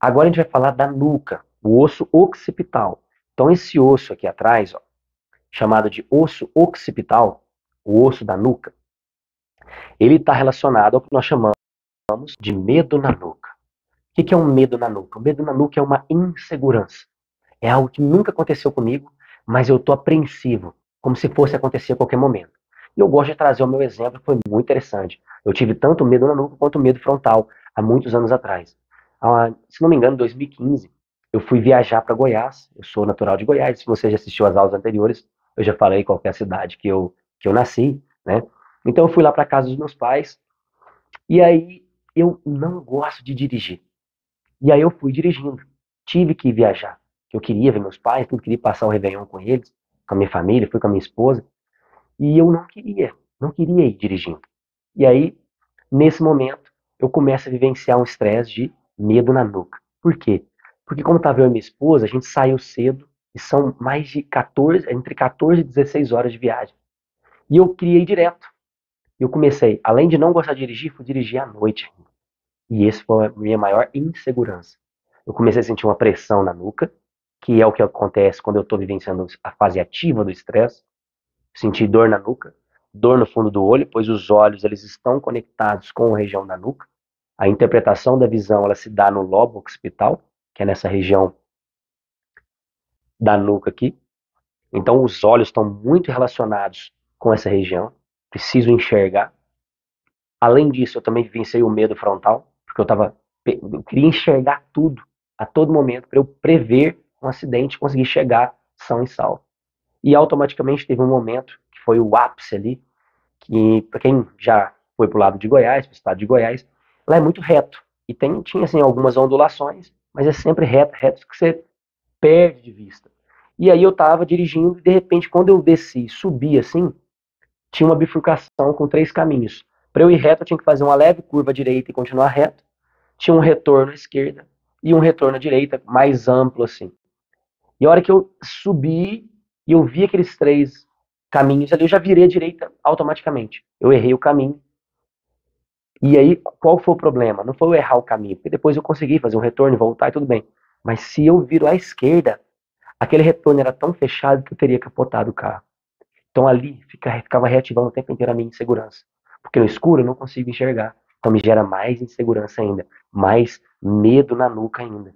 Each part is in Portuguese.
Agora a gente vai falar da nuca, o osso occipital. Então esse osso aqui atrás, ó, chamado de osso occipital, o osso da nuca, ele está relacionado ao que nós chamamos de medo na nuca. O que é um medo na nuca? O medo na nuca é uma insegurança. É algo que nunca aconteceu comigo, mas eu estou apreensivo, como se fosse acontecer a qualquer momento. E eu gosto de trazer o meu exemplo, que foi muito interessante. Eu tive tanto medo na nuca quanto medo frontal, há muitos anos atrás. Se não me engano, em 2015, eu fui viajar para Goiás. Eu sou natural de Goiás. Se você já assistiu às aulas anteriores, eu já falei qual é a cidade que eu nasci, né? Então eu fui lá para casa dos meus pais, e aí eu não gosto de dirigir. E aí eu fui dirigindo. Tive que viajar. Eu queria ver meus pais, tudo, queria passar o Réveillon com eles, com a minha família, fui com a minha esposa. E eu não queria ir dirigindo. E aí, nesse momento, eu começo a vivenciar um estresse de medo na nuca. Por quê? Porque como estava eu e minha esposa, a gente saiu cedo e são mais de 14, entre 14 e 16 horas de viagem. E eu queria ir direto. Eu comecei, além de não gostar de dirigir, fui dirigir à noite. E esse foi a minha maior insegurança. Eu comecei a sentir uma pressão na nuca, que é o que acontece quando eu estou vivenciando a fase ativa do estresse. Senti dor na nuca, dor no fundo do olho, pois os olhos eles estão conectados com a região da nuca. A interpretação da visão ela se dá no lobo occipital, que é nessa região da nuca aqui. Então os olhos estão muito relacionados com essa região. Preciso enxergar. Além disso, eu também vivenciei o medo frontal, porque eu queria enxergar tudo a todo momento para eu prever um acidente e conseguir chegar são e salvo. E automaticamente teve um momento que foi o ápice ali, que para quem já foi para o lado de Goiás, para o estado de Goiás, lá é muito reto. E tinha assim algumas ondulações, mas é sempre reto, reto que você perde de vista. E aí eu estava dirigindo e de repente quando eu desci, subi assim, tinha uma bifurcação com três caminhos. Para eu ir reto, eu tinha que fazer uma leve curva à direita e continuar reto. Tinha um retorno à esquerda e um retorno à direita, mais amplo assim. E a hora que eu subi e eu vi aqueles três caminhos ali, eu já virei à direita automaticamente. Eu errei o caminho. E aí, qual foi o problema? Não foi eu errar o caminho, porque depois eu consegui fazer um retorno e voltar e tudo bem. Mas se eu viro à esquerda, aquele retorno era tão fechado que eu teria capotado o carro. Então ali ficava reativando o tempo inteiro a minha insegurança. Porque no escuro eu não consigo enxergar. Então me gera mais insegurança ainda, mais medo na nuca ainda.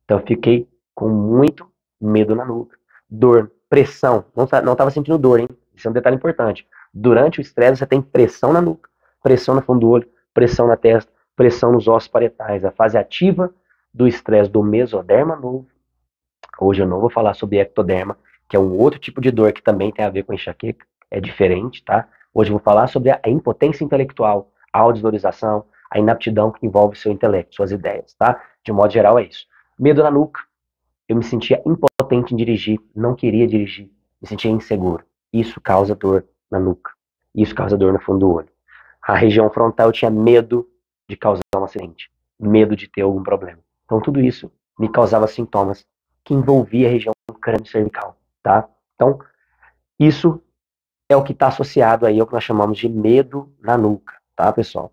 Então eu fiquei com muito medo na nuca. Dor, pressão. Não estava sentindo dor, hein? Isso é um detalhe importante. Durante o estresse você tem pressão na nuca, pressão no fundo do olho, pressão na testa, pressão nos ossos parietais. A fase ativa do estresse do mesoderma novo. Hoje eu não vou falar sobre ectoderma, que é um outro tipo de dor que também tem a ver com enxaqueca, é diferente, tá? Hoje eu vou falar sobre a impotência intelectual, a audiodorização, a inaptidão que envolve seu intelecto, suas ideias, tá? De modo geral é isso. Medo na nuca, eu me sentia impotente em dirigir, não queria dirigir, me sentia inseguro. Isso causa dor na nuca, isso causa dor no fundo do olho. A região frontal eu tinha medo de causar um acidente, medo de ter algum problema. Então tudo isso me causava sintomas que envolvia a região crânio-cervical, tá? Então, isso é o que está associado aí ao que nós chamamos de medo na nuca, tá, pessoal?